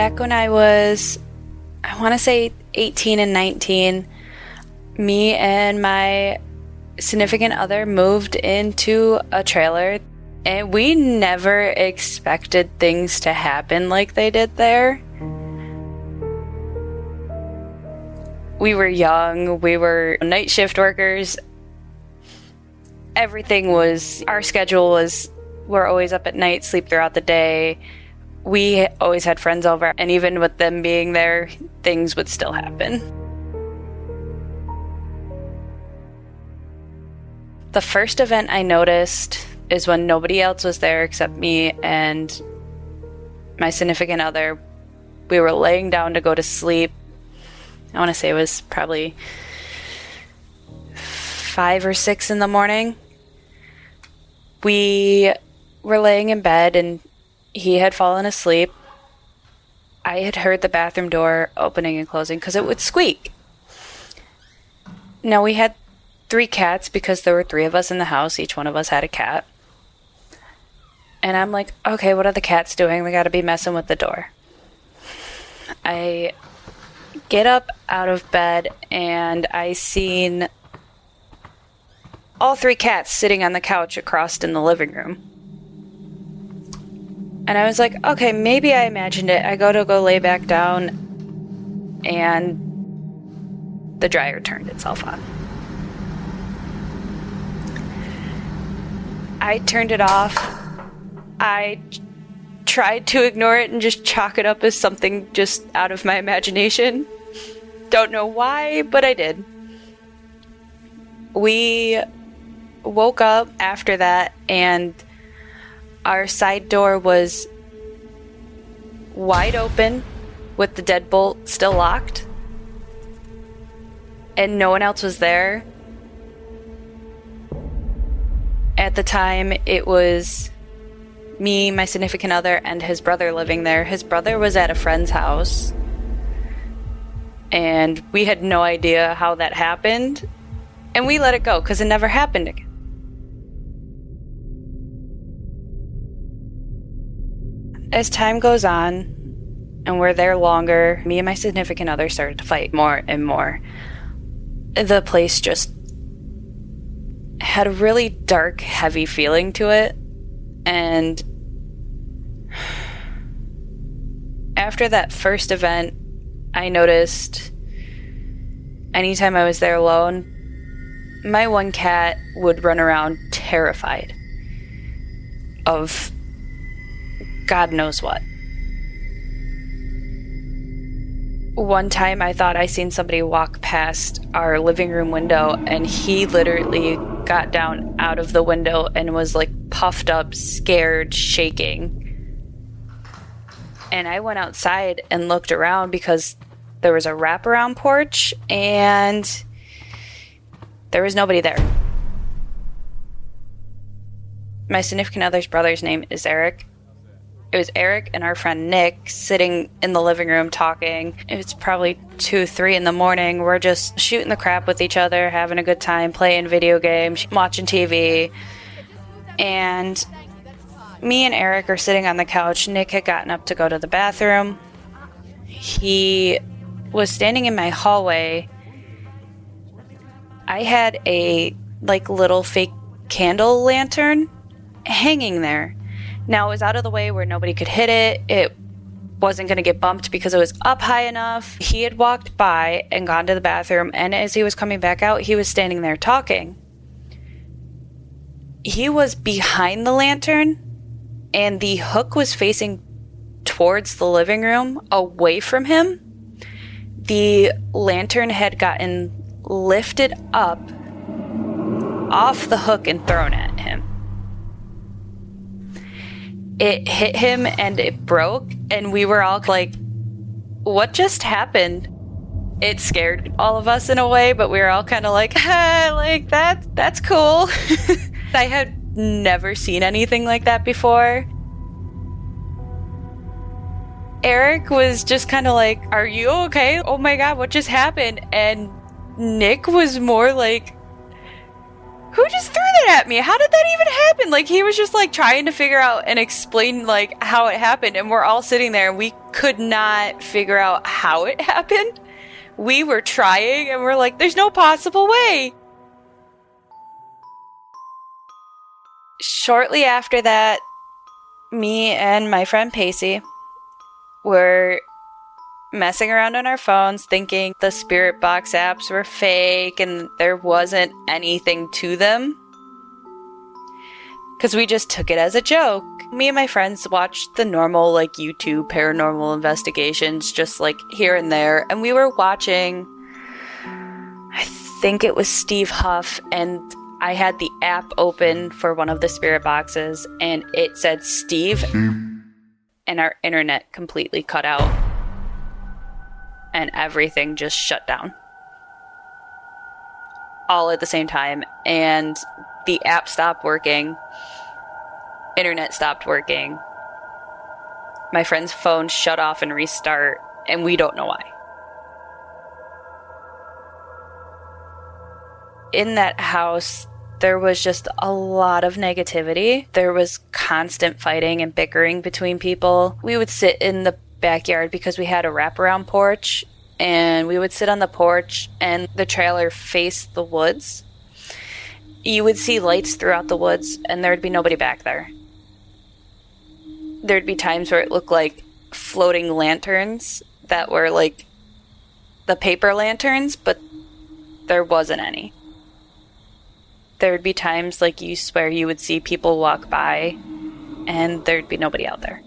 back when I was, I want to say 18 and 19, me and my significant other moved into a trailer, and we never expected things to happen like they did there. We were young, we were night shift workers. Everything was, our schedule was, we're always up at night, sleep throughout the day. We always had friends over, and even with them being there, things would still happen. The first event I noticed is when nobody else was there except me and my significant other. We were laying down to go to sleep. I want to say it was probably 5 or 6 in the morning. We were laying in bed and he had fallen asleep. I had heard the bathroom door opening and closing because it would squeak. Now, we had 3 cats because there were 3 of us in the house. Each one of us had a cat. And I'm like, okay, what are the cats doing? They got to be messing with the door. I get up out of bed and I seen all 3 cats sitting on the couch across in the living room. And I was like, okay, maybe I imagined it. I go lay back down and the dryer turned itself on. I turned it off. I tried to ignore it and just chalk it up as something just out of my imagination. Don't know why, but I did. We woke up after that and our side door was wide open with the deadbolt still locked, and no one else was there. At the time, it was me, my significant other, and his brother living there. His brother was at a friend's house, and we had no idea how that happened, and we let it go because it never happened again. As time goes on, and we're there longer, me and my significant other started to fight more and more. The place just had a really dark, heavy feeling to it, and after that first event, I noticed anytime I was there alone, my one cat would run around terrified of God knows what. One time I thought I seen somebody walk past our living room window, and he literally got down out of the window and was like puffed up, scared, shaking. And I went outside and looked around because there was a wraparound porch and there was nobody there. My significant other's brother's name is Eric. It was Eric and our friend Nick sitting in the living room talking. It's probably 2, 3 in the morning. We're just shooting the crap with each other, having a good time, playing video games, watching TV. And me and Eric are sitting on the couch. Nick had gotten up to go to the bathroom. He was standing in my hallway. I had a little fake candle lantern hanging there. Now, it was out of the way where nobody could hit it. It wasn't going to get bumped because it was up high enough. He had walked by and gone to the bathroom, and as he was coming back out, he was standing there talking. He was behind the lantern, and the hook was facing towards the living room, away from him. The lantern had gotten lifted up off the hook and thrown at him. It hit him and it broke, and we were all like, what just happened? It scared all of us in a way, but we were all kind of like, that's cool. I had never seen anything like that before. Eric was just kind of like, are you okay? Oh my God, what just happened? And Nick was more like, who just threw that at me? How did that even happen? Like, he was just like trying to figure out and explain like how it happened, and we're all sitting there and we could not figure out how it happened. We were trying and we're like, there's no possible way. Shortly after that, me and my friend Pacey were messing around on our phones thinking the spirit box apps were fake and there wasn't anything to them, because we just took it as a joke. Me and my friends watched the normal like YouTube paranormal investigations just like here and there, and we were watching, I think it was Steve Huff, and I had the app open for one of the spirit boxes and it said Steve, and our internet completely cut out. And everything just shut down. All at the same time. And the app stopped working. Internet stopped working. My friend's phone shut off and restart. And we don't know why. In that house, there was just a lot of negativity. There was constant fighting and bickering between people. We would sit in the backyard because we had a wraparound porch, and we would sit on the porch and the trailer faced the woods. You would see lights throughout the woods and there'd be nobody back there. There'd be times where it looked like floating lanterns that were like the paper lanterns, but there wasn't any. There'd be times like you swear you would see people walk by and there'd be nobody out there.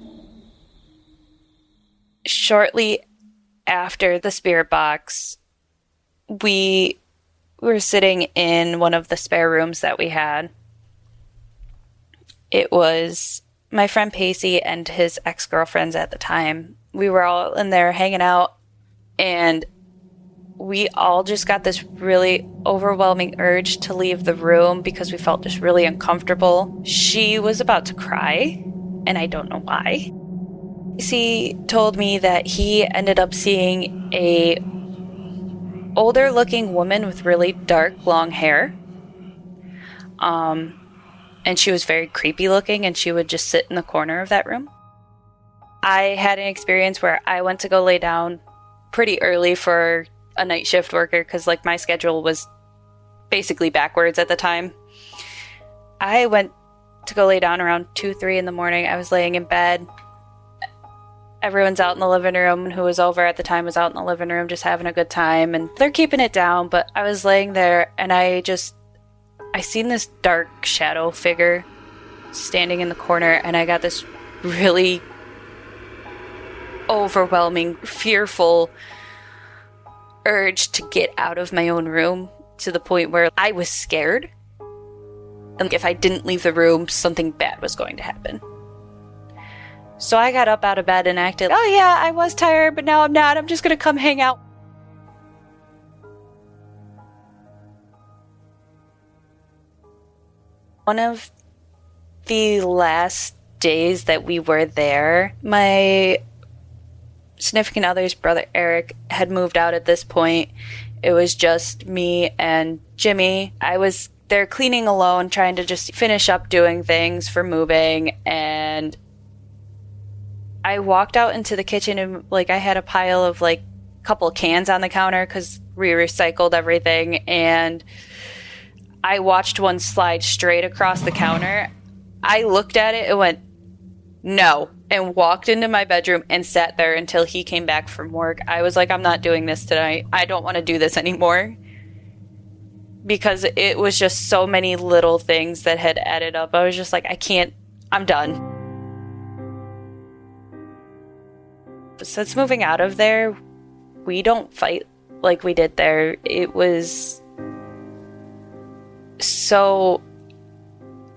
Shortly after the spirit box, we were sitting in one of the spare rooms that we had. It was my friend Pacey and his ex-girlfriends at the time. We were all in there hanging out, and we all just got this really overwhelming urge to leave the room because we felt just really uncomfortable. She was about to cry, and I don't know why. He told me that he ended up seeing a older looking woman with really dark long hair. And she was very creepy looking, and she would just sit in the corner of that room. I had an experience where I went to go lay down pretty early for a night shift worker because like my schedule was basically backwards at the time. I went to go lay down around 2-3 in the morning. I was laying in bed. Everyone's out in the living room. Who was over at the time was out in the living room just having a good time, and they're keeping it down, but I was laying there and I seen this dark shadow figure standing in the corner, and I got this really overwhelming, fearful urge to get out of my own room, to the point where I was scared. And if I didn't leave the room, something bad was going to happen. So I got up out of bed and acted, oh yeah, I was tired, but now I'm not. I'm just going to come hang out. One of the last days that we were there, my significant other's brother Eric had moved out at this point. It was just me and Jimmy. I was there cleaning alone, trying to just finish up doing things for moving, and I walked out into the kitchen and like I had a pile of like a couple cans on the counter because we recycled everything, and I watched one slide straight across the counter. I looked at it and went, no, and walked into my bedroom and sat there until he came back from work. I was like, I'm not doing this tonight. I don't want to do this anymore. Because it was just so many little things that had added up. I was just like, I can't, I'm done. Since moving out of there, we don't fight like we did there. It was so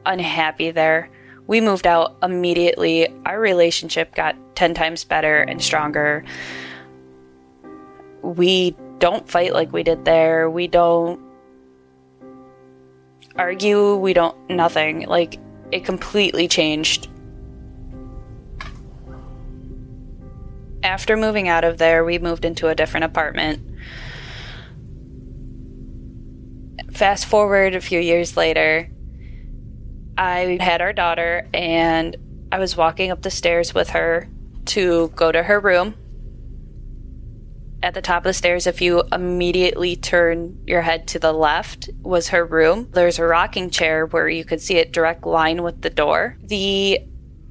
unhappy there. We moved out immediately. Our relationship got 10 times better and stronger. We don't fight like we did there. We don't argue. We don't, nothing. Like, it completely changed. After moving out of there, we moved into a different apartment. Fast forward a few years later, I had our daughter, and I was walking up the stairs with her to go to her room. At the top of the stairs, if you immediately turn your head to the left, was her room. There's a rocking chair where you could see it direct line with the door. The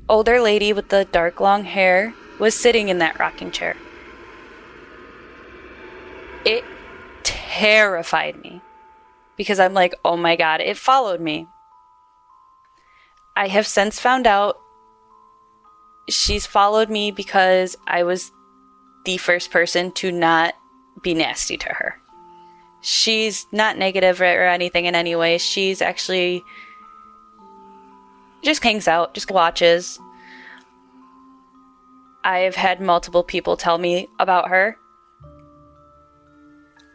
older lady with the dark long hair was sitting in that rocking chair. It terrified me because I'm like, oh my God, it followed me. I have since found out she's followed me because I was the first person to not be nasty to her. She's not negative or anything in any way. She's actually just hangs out, just watches. I've had multiple people tell me about her.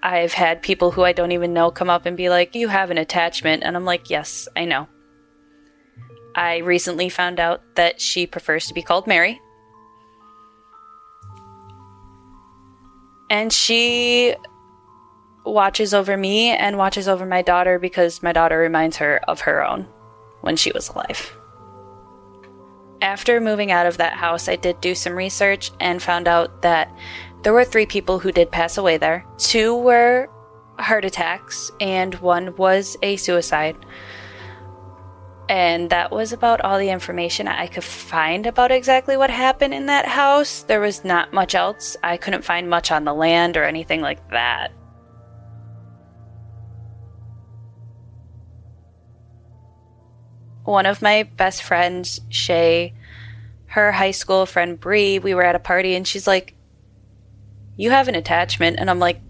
I've had people who I don't even know come up and be like, you have an attachment. And I'm like, yes, I know. I recently found out that she prefers to be called Mary. And she watches over me and watches over my daughter because my daughter reminds her of her own when she was alive. After moving out of that house, I did do some research and found out that there were 3 people who did pass away there. 2 were heart attacks and 1 was a suicide. And that was about all the information I could find about exactly what happened in that house. There was not much else. I couldn't find much on the land or anything like that. One of my best friends, Shay, her high school friend Bree, we were at a party and she's like, you have an attachment. And I'm like,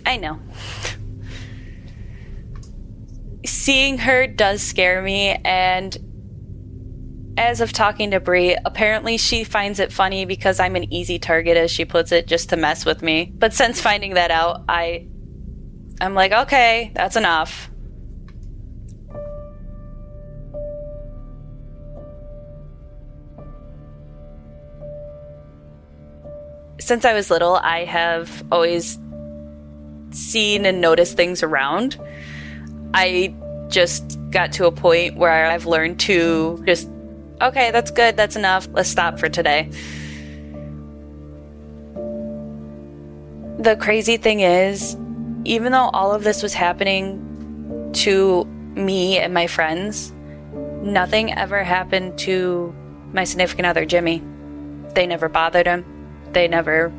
I know. Seeing her does scare me, and as of talking to Bree, apparently she finds it funny because I'm an easy target, as she puts it, just to mess with me. But since finding that out, I'm like, okay, that's enough. Since I was little, I have always seen and noticed things around. I just got to a point where I've learned to just, okay, that's good, that's enough, let's stop for today. The crazy thing is, even though all of this was happening to me and my friends, nothing ever happened to my significant other, Jimmy. They never bothered him. They never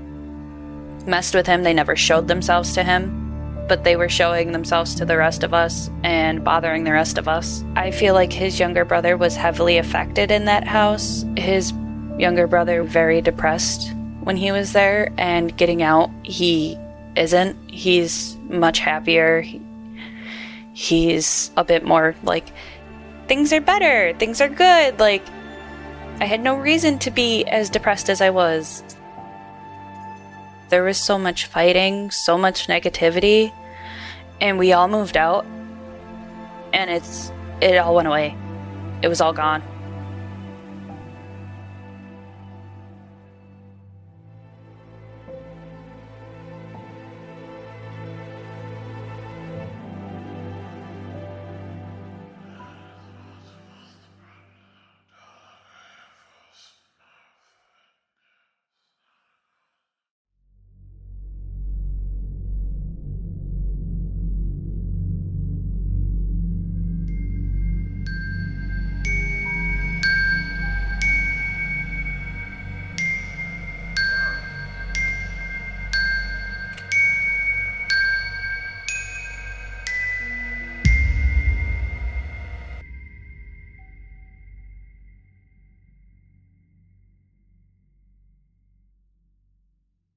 messed with him. They never showed themselves to him. But they were showing themselves to the rest of us and bothering the rest of us. I feel like his younger brother was heavily affected in that house. His younger brother very depressed when he was there, and getting out, he isn't. He's much happier. He's a bit more like, things are better, things are good. Like, I had no reason to be as depressed as I was. There was so much fighting, so much negativity, and we all moved out, and it all went away. It was all gone.